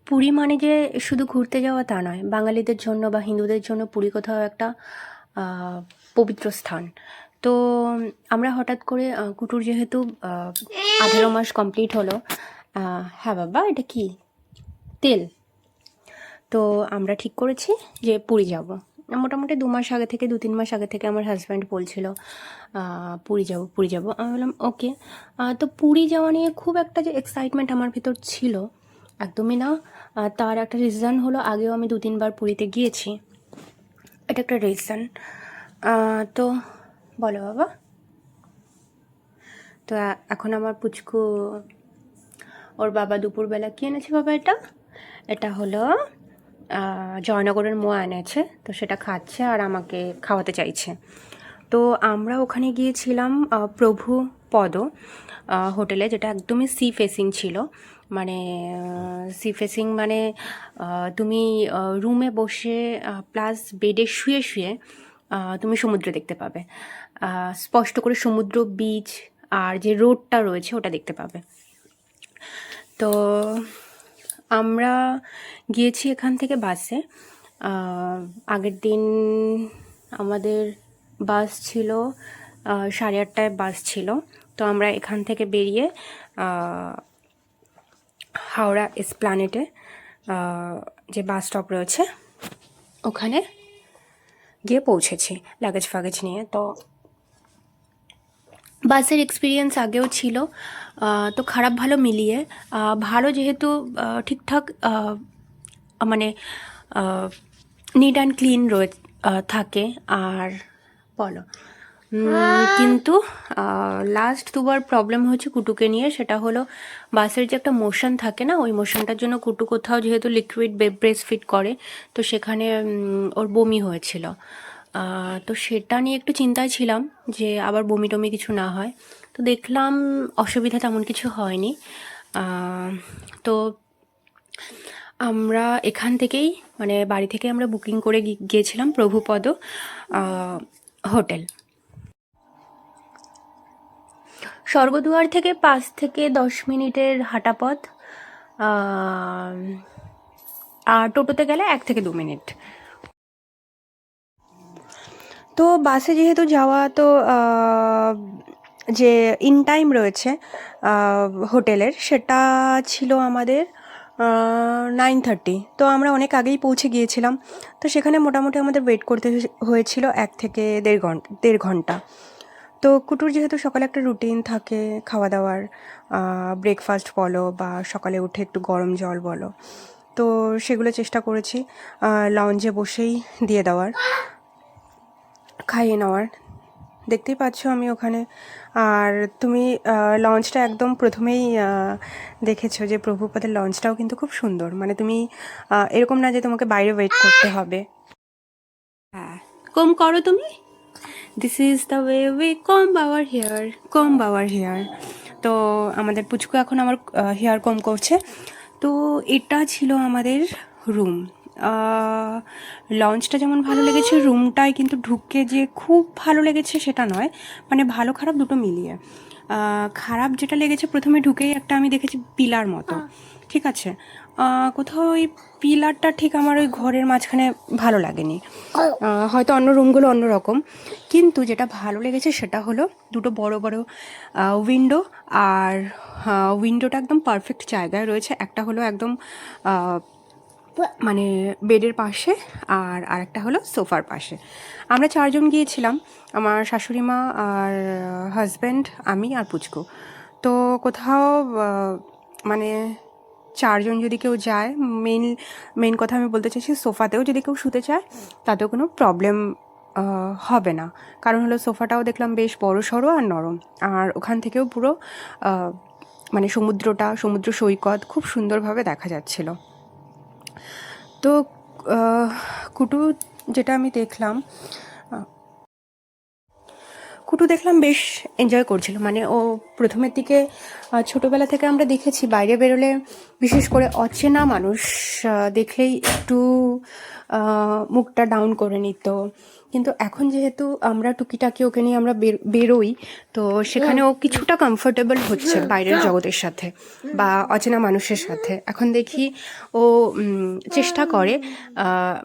পুরী মানে যে শুধু ঘুরতে যাওয়া তা নয়, বাঙালিদের জন্য বা হিন্দুদের জন্য পুরী কোথাও একটা আহ, পবিত্র স্থান। তো আমরা হঠাৎ করে কুটুর যেহেতু 18 মাস কমপ্লিট হলো। হ্যাঁ বাবা, এটা কি তেল? তো আমরা ঠিক করেছি যে পুরী যাব। মোটামুটি 2 মাস আগে থেকে, 2-3 মাস আগে থেকে আমার হাজব্যান্ড বলছিল পুরী যাব পুরী যাব। আমি বললাম ওকে। তো পুরী যাওয়া নিয়ে খুব একটা যে এক্সাইটমেন্ট আমার ভিতর ছিল, একদমই না। তার একটা রিজন হলো, আগেও আমি 2-3 বার পুরীতে গিয়েছি, এটা একটা রিজন। তো বলো বাবা। তো এখন আমার পুচকু, ওর বাবা দুপুরবেলা কী এনেছে বাবা? এটা এটা হলো জয়নগরের মোয়া এনেছে, তো সেটা খাচ্ছে আর আমাকে খাওয়াতে চাইছে। তো আমরা ওখানে গিয়েছিলাম প্রভু পদ হোটেলে, যেটা একদমই সি ফেসিং ছিল। মানে সি ফেসিং মানে তুমি রুমে বসে প্লাস বেডে শুয়ে শুয়ে তুমি সমুদ্র দেখতে পাবে, স্পষ্ট করে সমুদ্র, বিচ আর যে রোডটা রয়েছে ওটা দেখতে পাবে। তো আমরা গিয়েছি এখান থেকে বাসে। আগের দিন আমাদের বাস ছিল 8:30টায় বাস ছিল। তো আমরা এখান থেকে বেরিয়ে হাওড়া এসপ্ল্যানেডে যে বাস স্টপ রয়েছে ওখানে গিয়ে পৌঁছেছি লাগেজ ফাগেজ নিয়ে। তো বাসের এক্সপিরিয়েন্স আগেও ছিল, তো খারাপ ভালো মিলিয়ে ভালো, যেহেতু ঠিকঠাক মানে নিট অ্যান্ড ক্লিন রয়ে থাকে। আর বলো কিন্তু লাস্ট 2বার প্রবলেম হয়েছে কুটুকে নিয়ে। সেটা হলো বাসের যে একটা মোশন থাকে না, ওই মোশনটার জন্য কুটু কোথাও যেহেতু লিকুইড ব্রেস্ট ফিড করে, তো সেখানে ওর বমি হয়েছিল। তো সেটা নিয়ে একটু চিন্তায় ছিলাম যে আবার বমি টমি কিছু না হয়। তো দেখলাম অসুবিধা তেমন কিছু হয়নি। তো আমরা এখান থেকেই, মানে বাড়ি থেকে আমরা বুকিং করে গিয়েছিলাম প্রভুপদ হোটেল। স্বর্গদুয়ার থেকে 5 থেকে 10 মিনিটের হাঁটা পথ, আর টোটোতে গেলে 1 থেকে 2 মিনিট। তো বাসে যেহেতু যাওয়া, তো যে ইন টাইম রয়েছে হোটেলের, সেটা ছিল আমাদের 9:30। তো আমরা অনেক আগেই পৌঁছে গিয়েছিলাম। তো সেখানে মোটামুটি আমাদের ওয়েট করতে হয়েছিল 1 থেকে দেড় ঘন্টা। তো কুটুর যেহেতু সকালে একটা রুটিন থাকে খাওয়া দাওয়ার, ব্রেকফাস্ট বলো বা সকালে উঠে একটু গরম জল বলো, তো সেগুলো চেষ্টা করেছি লঞ্চে বসেই দিয়ে দেওয়ার, খাইয়ে নেওয়ার। দেখতেই পাচ্ছ আমি ওখানে। আর তুমি লঞ্চটা একদম প্রথমেই দেখেছো যে প্রভুপদের লঞ্চটাও কিন্তু খুব সুন্দর। মানে তুমি এরকম না যে তোমাকে বাইরে ওয়েট করতে হবে। হ্যাঁ, কম করো তুমি। This is the way we comb our hair, comb our hair. তো আমাদের পুচকু এখন আমার হেয়ার কম করছে। তো এটা ছিল আমাদের রুম। লঞ্চটা যেমন ভালো লেগেছে, রুমটায় কিন্তু ঢুকে যে খুব ভালো লেগেছে সেটা নয়, মানে ভালো খারাপ দুটো মিলিয়ে। খারাপ যেটা লেগেছে, প্রথমে ঢুকেই একটা আমি দেখেছি পিলার মতো, ঠিক আছে। কোথাও ওই পিলারটা ঠিক আমার ওই ঘরের মাঝখানে ভালো লাগেনি। হয়তো অন্য রুমগুলো অন্যরকম, কিন্তু যেটা ভালো লেগেছে সেটা হলো দুটো বড় বড় উইন্ডো। আর উইন্ডোটা একদম পারফেক্ট জায়গায় রয়েছে। একটা হলো একদম মানে বেডের পাশে, আর আরেকটা হলো সোফার পাশে। আমরা 4জন গিয়েছিলাম, আমার শাশুড়ি মা আর হাজব্যান্ড, আমি আর পুচকু। তো কোথাও মানে 4জন যদি কেউ যায়, মেন মেন কথা আমি বলতে চাইছি, সোফাতেও যদি কেউ শুতে চায় তাতেও কোনো প্রবলেম হবে না। কারণ হলো সোফাটাও দেখলাম বেশ বড় সড়ো আর নরম। আর ওখান থেকেও পুরো মানে সমুদ্র সৈকত খুব সুন্দরভাবে দেখা যাচ্ছিল। তো কুটু, যেটা আমি দেখলাম, কুটু দেখলাম বেশ এনজয় করছিল, মানে ও প্রথমের দিকে ছোটোবেলা থেকে আমরা দেখেছি বাইরে বেরোলে বিশেষ করে অচেনা মানুষ দেখলেই একটু মুখটা ডাউন করে নিত, কিন্তু এখন যেহেতু আমরা টুকিটাকি ওকে নিয়ে আমরা বেরোই, তো সেখানে ও কিছুটা কমফোর্টেবল হচ্ছে বাইরের জগতের সাথে বা অচেনা মানুষের সাথে। এখন দেখি ও চেষ্টা করে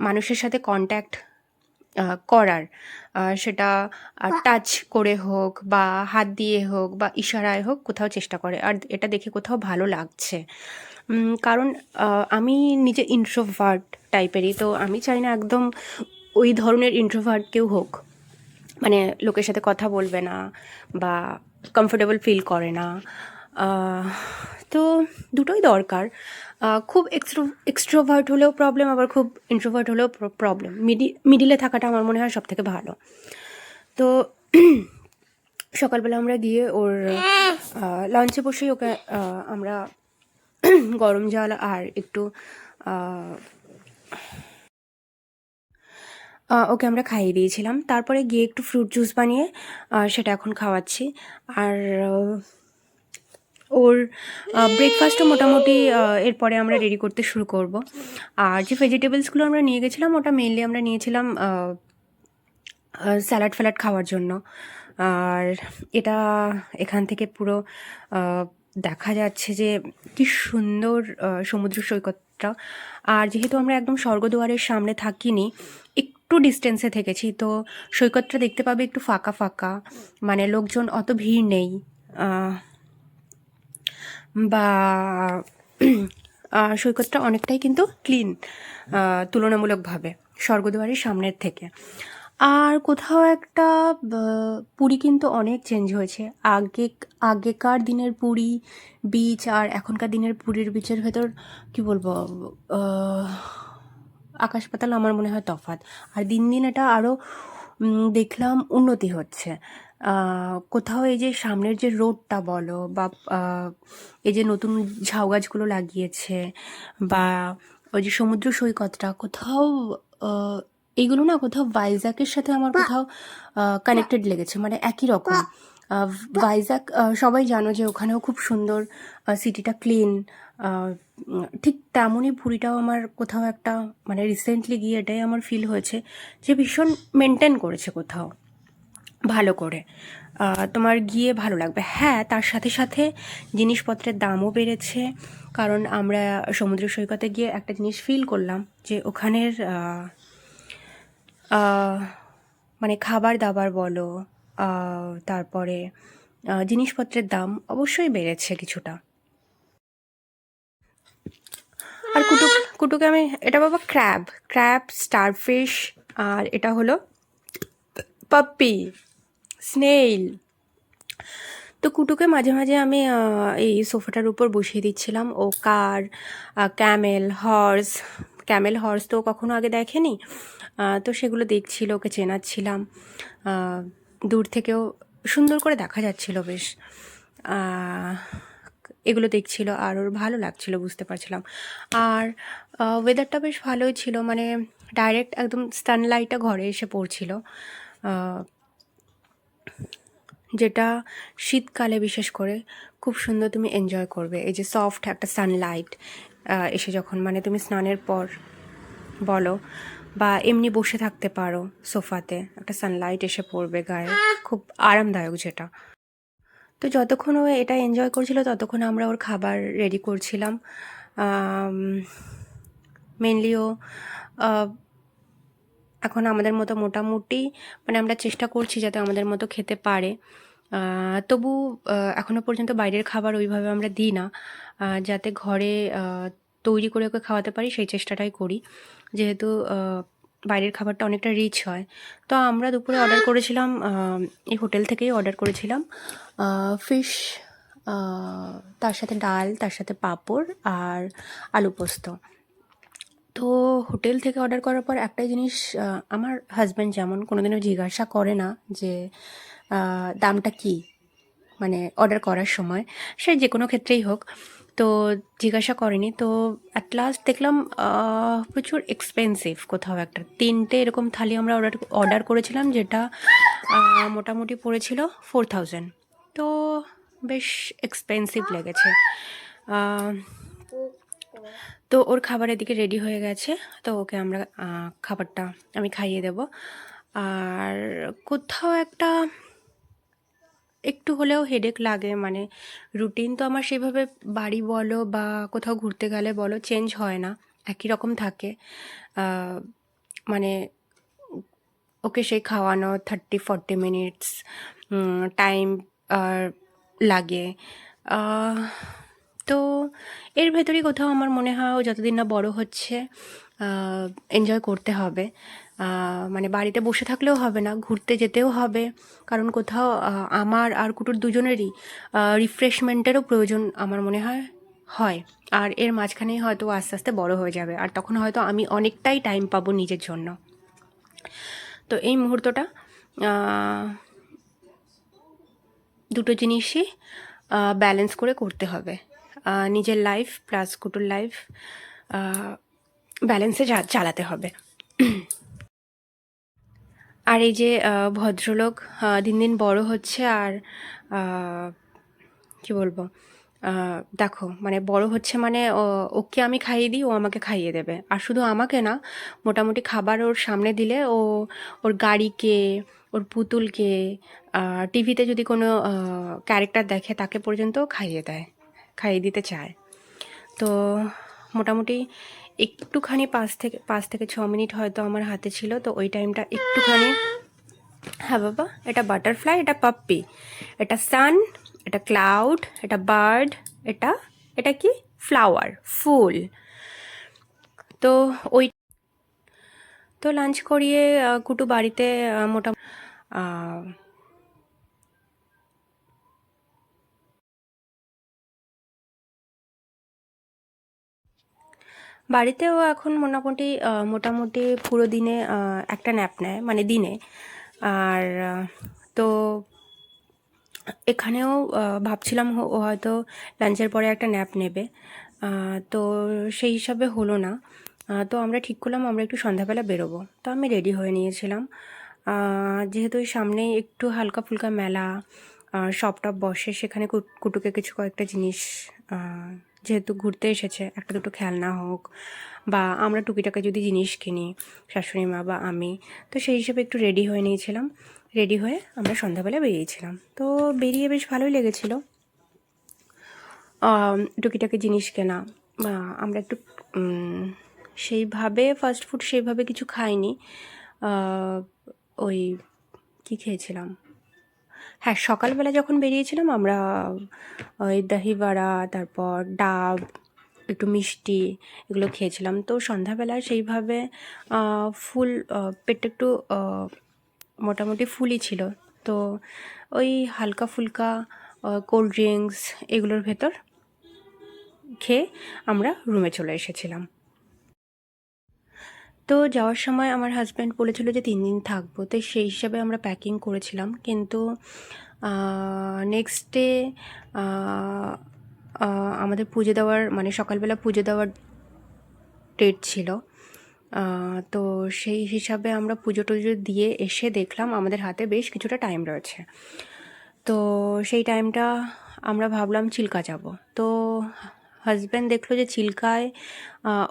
মানুষের সাথে কন্ট্যাক্ট করার, সেটা টাচ করে হোক বা হাত দিয়ে হোক বা ইশারায় হোক, কোথাও চেষ্টা করে। আর এটা দেখে কোথাও ভালো লাগছে, কারণ আমি নিজে ইন্ট্রোভার্ট টাইপেরই, তো আমি চাই না একদম ওই ধরনের ইন্ট্রোভার্ট কেউ হোক, মানে লোকের সাথে কথা বলবে না বা কমফোর্টেবল ফিল করে না। তো দুটোই দরকার, খুব এক্সট্রোভার্ট হলেও প্রবলেম, আবার খুব ইন্ট্রোভার্ট হলেও প্রবলেম, মিডিলে থাকাটা আমার মনে হয় সব থেকে ভালো। তো সকালবেলা আমরা গিয়ে ওর লঞ্চে বসেই ওকে আমরা গরম জল আর একটু ওকে আমরা খাইয়ে দিয়েছিলাম। তারপরে গিয়ে একটু ফ্রুট জুস বানিয়ে সেটা এখন খাওয়াচ্ছি। আর ওর ব্রেকফাস্টও মোটামুটি এরপরে আমরা রেডি করতে শুরু করব। আর যে ভেজিটেবলসগুলো আমরা নিয়ে গেছিলাম, ওটা মেনলি আমরা নিয়েছিলাম স্যালাড ফ্যালাড খাওয়ার জন্য। আর এটা এখান থেকে পুরো দেখা যাচ্ছে যে কি সুন্দর সমুদ্র সৈকতটা। আর যেহেতু আমরা একদম স্বর্গদুয়ারের সামনে থাকিনি, একটু ডিস্টেন্সে থেকেছি, তো সৈকতটা দেখতে পাবে একটু ফাঁকা ফাঁকা, মানে লোকজন অত ভিড় নেই, বা সৈকতটা অনেকটাই কিন্তু ক্লিন তুলনামূলকভাবে স্বর্গদুয়ারের সামনের থেকে। আর কোথাও একটা পুরী কিন্তু অনেক চেঞ্জ হয়েছে। আগেকার দিনের পুরী বিচ আর এখনকার দিনের পুরীর বিচের ভেতর কি বলবো, আকাশ পাতাল আমার মনে হয় তফাৎ। আর দিন দিন এটা আরও দেখলাম উন্নতি হচ্ছে। কোথাও এই যে সামনের যে রোডটা বলো বা এই যে নতুন ঝাউ গাছগুলো লাগিয়েছে বা ওই যে সমুদ্র সৈকতটা, কোথাও এইগুলো না কোথাও ভাইজ্যাকের সাথে আমার কোথাও কানেক্টেড লেগেছে, মানে একই রকম। ভাইজ্যাক সবাই জানো যে ওখানেও খুব সুন্দর, সিটিটা ক্লিন, ঠিক তেমনই পুরীটাও আমার কোথাও একটা, মানে রিসেন্টলি গিয়ে এটাই আমার ফিল হয়েছে যে ভীষণ মেনটেন করেছে কোথাও ভালো করে। তোমার গিয়ে ভালো লাগবে। হ্যাঁ, তার সাথে সাথে জিনিসপত্রের দামও বেড়েছে, কারণ আমরা সমুদ্র সৈকতে গিয়ে একটা জিনিস ফিল করলাম যে ওখানের মানে খাবার দাবার বলো, তারপরে জিনিসপত্রের দাম অবশ্যই বেড়েছে কিছুটা। আর কুটুকে আমি, এটা বাবা ক্র্যাব স্টারফিশ, আর এটা হলো পাপ্পি স্নেইল। তো কুটুকে মাঝে মাঝে আমি এই সোফাটার উপর বসিয়ে দিচ্ছিলাম। ও কার, ক্যামেল হর্স তো কখনো আগে দেখেনি, তো সেগুলো দেখছিল, ওকে চেনাচ্ছিলাম। দূর থেকেও সুন্দর করে দেখা যাচ্ছিল বেশ, এগুলো দেখছিল আর ওর ভালো লাগছিল, বুঝতে পারছিলাম। আর ওয়েদারটা বেশ ভালোই ছিল, মানে ডাইরেক্ট একদম সানলাইটটা ঘরে এসে পড়ছিল, যেটা শীতকালে বিশেষ করে খুব সুন্দর তুমি এনজয় করবে। এই যে সফট একটা সানলাইট এসে যখন, মানে তুমি স্নানের পর বলো বা এমনি বসে থাকতে পারো সোফাতে, একটা সানলাইট এসে পড়বে গায়ে, খুব আরামদায়ক যেটা। তো যতক্ষণ ও এটা এনজয় করছিল ততক্ষণ আমরা ওর খাবার রেডি করছিলাম। মেনলি ও এখন আমাদের মতো মোটামুটি, মানে আমরা চেষ্টা করছি যাতে আমাদের মতো খেতে পারে। তবু এখনও পর্যন্ত বাইরের খাবার ওইভাবে আমরা দিই না, যাতে ঘরে তৈরি করে ওকে খাওয়াতে পারি সেই চেষ্টাটাই করি, যেহেতু বাইরের খাবারটা অনেকটা রিচ হয়। তো আমরা দুপুরে অর্ডার করেছিলাম, এই হোটেল থেকেই অর্ডার করেছিলাম ফিশ, তার সাথে ডাল, তার সাথে পাঁপড় আর আলু পোস্ত। তো হোটেল থেকে অর্ডার করার পর একটাই জিনিস, আমার হাজব্যান্ড যেমন কোনোদিনও জিজ্ঞাসা করে না যে দামটা কী, মানে অর্ডার করার সময়, সে যে কোনো ক্ষেত্রেই হোক। তো জিজ্ঞাসা করেনি। তো অ্যাট লাস্ট দেখলাম প্রচুর এক্সপেন্সিভ কোথাও একটা। 3টে এরকম থালি আমরা অর্ডার করেছিলাম, যেটা মোটামুটি পড়েছিল 4000। তো বেশ এক্সপেন্সিভ লেগেছে। তো ওর খাবার এদিকে রেডি হয়ে গেছে, তো ওকে আমরা খাবারটা আমি খাইয়ে দেব। আর কোথাও একটা একটু হলেও হেডেক লাগে, মানে রুটিন তো আমার সেভাবে বাড়ি বলো বা কোথাও ঘুরতে গেলে বলো চেঞ্জ হয় না, একই রকম থাকে। মানে ওকে সেই খাওয়ানো 30-40 মিনিটস টাইম লাগে। তো এর ভেতরেই কোথাও আমার মনে হয় ও যতদিন না বড় হচ্ছে এনজয় করতে হবে। মানে বাড়িতে বসে থাকলেও হবে না, ঘুরতে যেতেও হবে, কারণ কোথাও আমার আর কুটুর দুজনেরই রিফ্রেশমেন্টেরও প্রয়োজন আমার মনে হয় হয়। আর এর মাঝখানেই হয়তো আস্তে আস্তে বড় হয়ে যাবে, আর তখন হয়তো আমি অনেকটাই টাইম পাবো নিজের জন্য। তো এই মুহূর্তটা দুটো জিনিসই ব্যালেন্স করে করতে হবে, নিজের লাইফ প্লাস কুটুর লাইফ ব্যালেন্সে চালাতে হবে। আর এই যে ভদ্রলোক দিন দিন বড় হচ্ছে, আর কি বলবো, দেখো মানে বড় হচ্ছে মানে ওকে আমি খাইয়ে দিই, ও আমাকে খাইয়ে দেবে। আর শুধু আমাকে না, মোটামুটি খাবার ওর সামনে দিলে ও ওর গাড়িকে, ওর পুতুলকে, টিভিতে যদি কোনো ক্যারেক্টার দেখে তাকে পর্যন্ত খাইয়ে দেয়, খাইয়ে দিতে চায়। তো মোটামুটি একটুখানি 5 থেকে 6 মিনিট হয়তো আমার হাতে ছিল, তো ওই টাইমটা একটুখানি। হ্যাঁ বাবা, এটা বাটারফ্লাই, এটা পাপ্পি, এটা সান, এটা ক্লাউড, এটা বার্ড, এটা এটা কি ফ্লাওয়ার, ফুল। তো ওই তো লাঞ্চ করিয়ে কুটু বাড়িতে মোটামুটি বাড়িতেও এখন মোটামুটি পুরো দিনে একটা ন্যাপ নেয়, মানে দিনে। আর তো এখানেও ভাবছিলাম ও হয়তো লাঞ্চের পরে একটা ন্যাপ নেবে, তো সেই হিসাবে হলো না। তো আমরা ঠিক করলাম আমরা একটু সন্ধ্যাবেলা বেরোবো। তো আমি রেডি হয়ে নিয়েছিলাম, যেহেতু ওই সামনেই একটু হালকা ফুলকা মেলা, শপ টপ বসে, সেখানে কুটুকে কিছু কয়েকটা জিনিস, যেহেতু ঘুরতে এসেছে, একটা দুটো খেলনা হোক বা আমরা টুকিটাকে যদি জিনিস কিনি শাশুড়ি মা বা আমি, তো সেই হিসেবে একটু রেডি হয়ে নিয়েছিলাম। রেডি হয়ে আমরা সন্ধ্যাবেলা বেরিয়েছিলাম। তো বেরিয়ে বেশ ভালোই লেগেছিলো টুকিটাকি জিনিস কেনা। আমরা একটু সেইভাবে ফাস্ট ফুড সেইভাবে কিছু খাইনি। ওই কী খেয়েছিলাম, হ্যাঁ সকালবেলা যখন বেরিয়েছিলাম আমরা ওই দহি বড়া, তারপর ডাব, একটু মিষ্টি, এগুলো খেয়েছিলাম। তো সন্ধ্যাবেলায় সেইভাবে ফুল পেটটা একটু মোটামুটি ফুলই ছিল। তো ওই হালকা ফুলকা কোল্ড ড্রিঙ্কস এগুলোর ভেতর খেয়ে আমরা রুমে চলে এসেছিলাম। তো যাওয়ার সময় আমার হাজব্যান্ড বলেছিল যে 3 দিন থাকবো, তো সেই হিসাবে আমরা প্যাকিং করেছিলাম। কিন্তু নেক্সট ডে আমাদের পুজো দেওয়ার, মানে সকালবেলা পুজো দেওয়ার ডেট ছিল। তো সেই হিসাবে আমরা পুজো টুজো দিয়ে এসে দেখলাম আমাদের হাতে বেশ কিছুটা টাইম রয়েছে। তো সেই টাইমটা আমরা ভাবলাম চিল্কা যাব। তো হাজব্যান্ড দেখলো যে চিল্কায়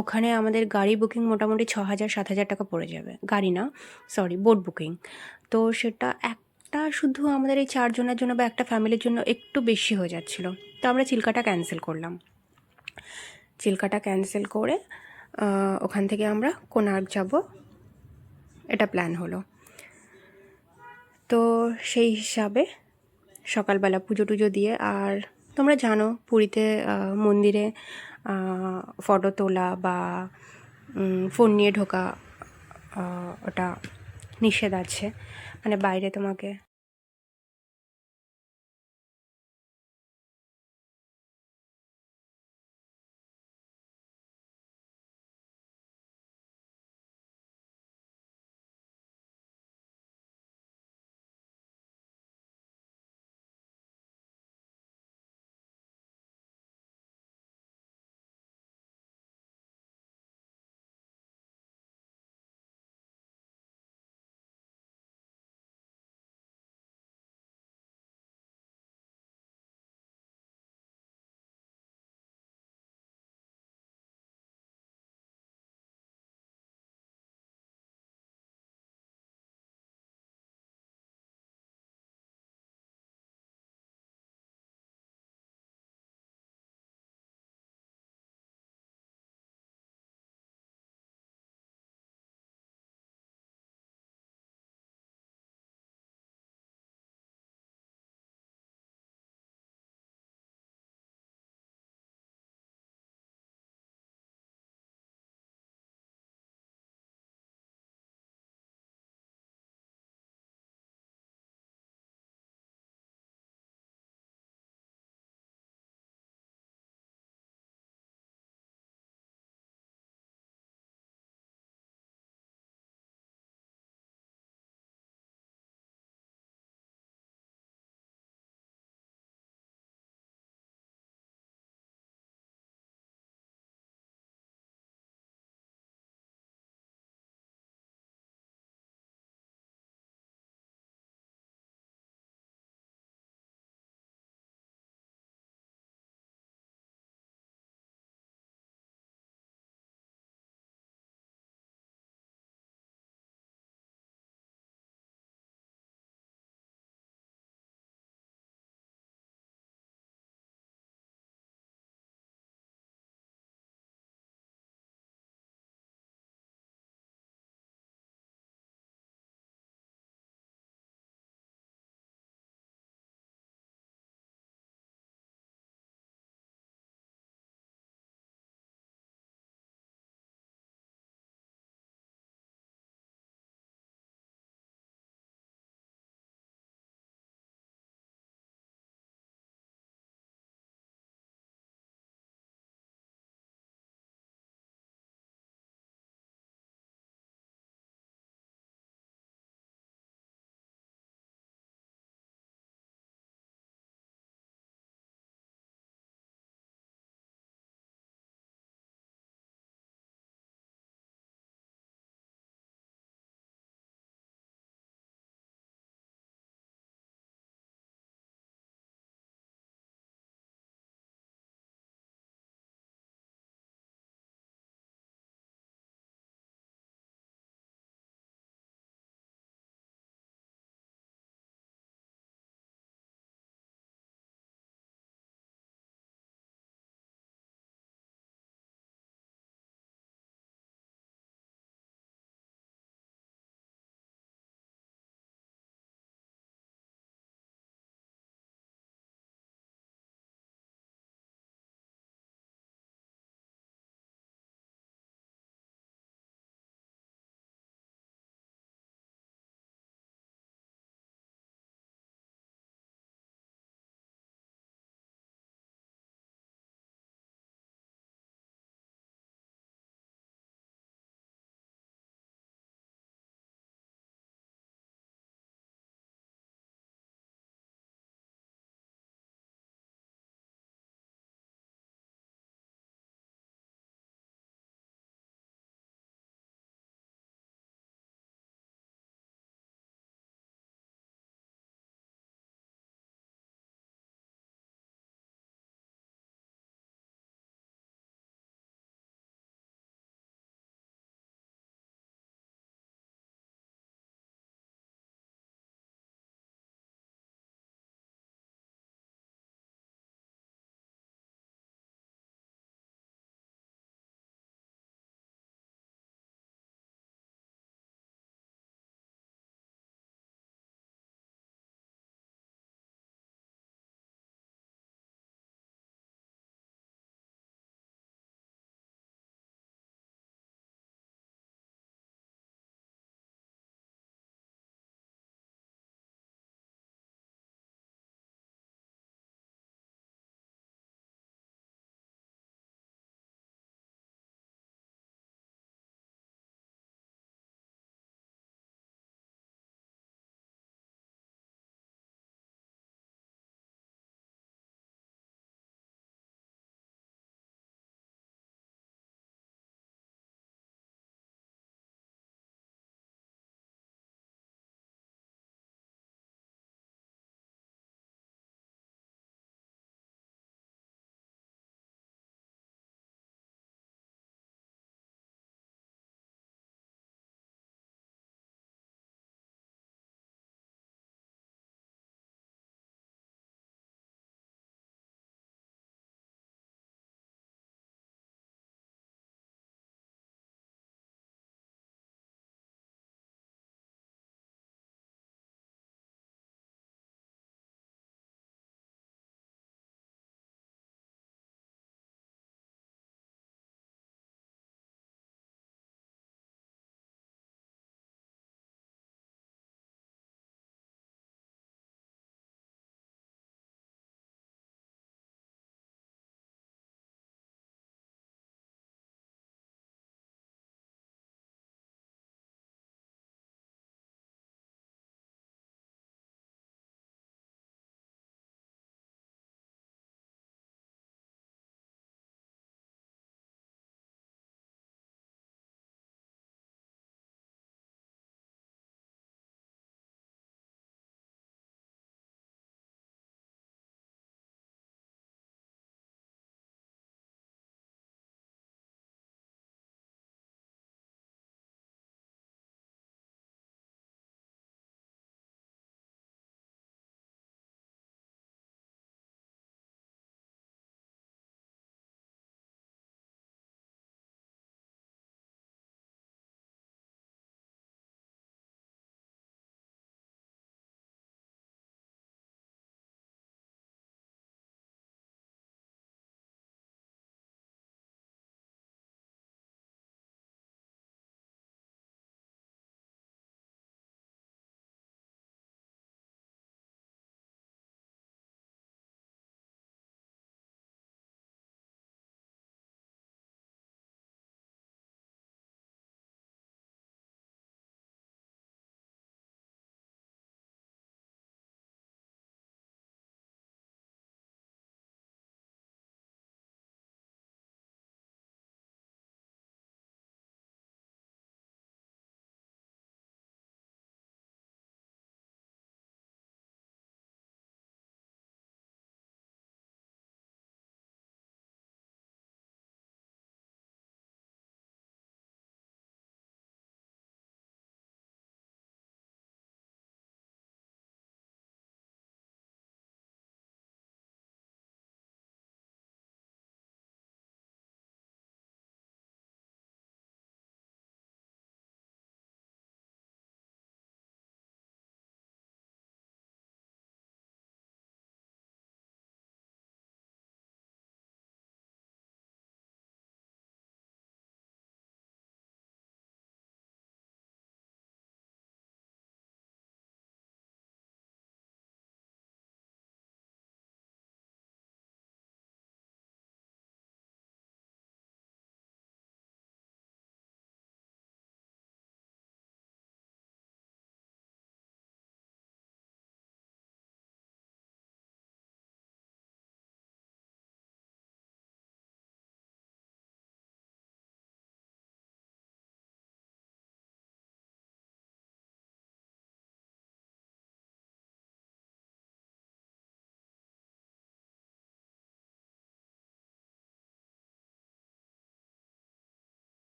ওখানে আমাদের গাড়ি বুকিং মোটামুটি 6,000-7,000 টাকা পড়ে যাবে। গাড়ি না, সরি, বোট বুকিং। তো সেটা একটা শুধু আমাদের এই 4 জনের জন্য বা একটা ফ্যামিলির জন্য একটু বেশি হয়ে যাচ্ছিলো। তো আমরা চিল্কাটা ক্যান্সেল করলাম। চিল্কাটা ক্যান্সেল করে ওখান থেকে আমরা কোণার্ক যাব, এটা প্ল্যান হলো। তো সেই হিসাবে সকালবেলা পুজো টুজো দিয়ে, আর তোমরা জানো পুরীতে মন্দিরে ফটো তোলা বা ফোন নিয়ে ঢোকা ওটা নিষেধ আছে, মানে বাইরে তোমাকে